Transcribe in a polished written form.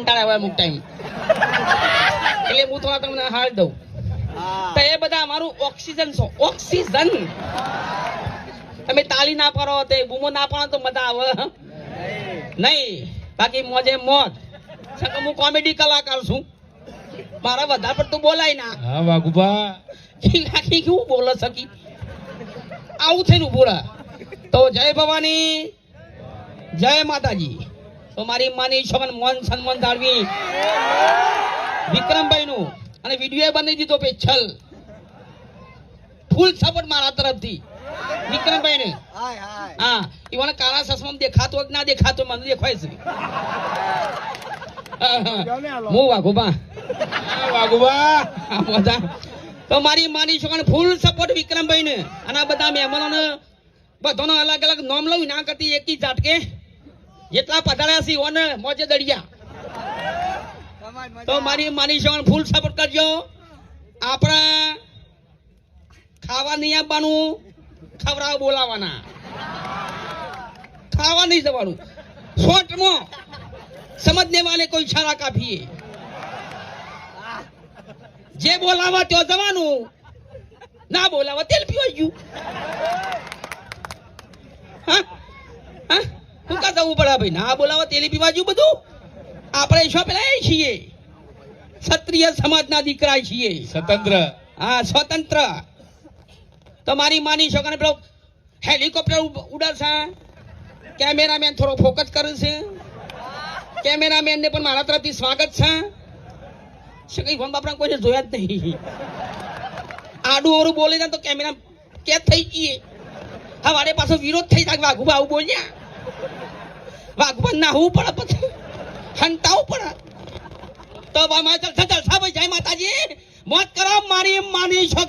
કંટાળા આવે અમુક ટાઈમ એટલે હું થોડા તમને હાલ દઉં તો એ બધા અમારું ઓક્સિજન છો ઓક્સિજન તમે તાલી ના પાડો તે બૂમો ના પાડો તો મજા આવે નહીં બાકી મોજે મોજ હું કોમેડી કલાકાર છું મારા વધારે પડતું બોલાય ના હા વાઘુબા રાખી કેવું બોલો સકી આવું થઈને ઉભું રહે તો જય ભવાની જય માતાજી તો મારી માની છોકન મન સન્માન જાળવી વિક્રમભાઈ નું અને વિડીયો બનાવી દીધો પેછલ ફૂલ સપોર્ટ મારા તરફથી વિક્રમભાઈ ને હા ઈવાને કાળા ચશ્મા દેખાતો ના દેખાતો મને દેખાય છે હું વાઘુબા બધા તો મારી માની છોકરાને ફૂલ સપોર્ટ વિક્રમભાઈ ને અને આ બધા મહેમાનોને બધાનો અલગ અલગ નામ લઉં ના કરતી એકી ઝાટકે જેટલા પધાર્યા છે ઓને મોજે દડિયા તો મારી માની છોકરાને ફૂલ સપોર્ટ કરજો આપણે ખાવા નહીં આપવાનું ખવડાવ બોલાવાના ખાવા નહીં જવાનું શોર્ટમાં સમજને વાલે કોઈ ઇશારા કાફીએ જે બોલાવા ત્યાં જવાનું ના બોલાવા તેલ પીવાઈ ગયું હા શું કા જવું પડે ભાઈ ના બોલાવા તેલ પીવા ગયું બધું આપણે શું પેલા એ છીએ ક્ષત્રિય સમાજના દીકરા છીએ સ્વતંત્ર હા સ્વતંત્ર તો મારી માની છોકરાને પેલો હેલિકોપ્ટર ઉડાડશે કેમેરામેન થોડો ફોકસ કરે છે કેમેરામેન ને પણ મારા તરફથી સ્વાગત છે કઈ ફોન બાપરા કોઈને જોયા જ નહીં આડું ઓરું બોલી જાય તો કેમેરા કેદ થઈ ગઈ હવારે પાછો વિરોધ થઈ જાય વાઘુબા આવું બોલ્યા વાઘુબા નાહવું પડે પછી હંતાવું પડે તો જલસા ભાઈ જય માતાજી મોત કરો મારી માની છોકરી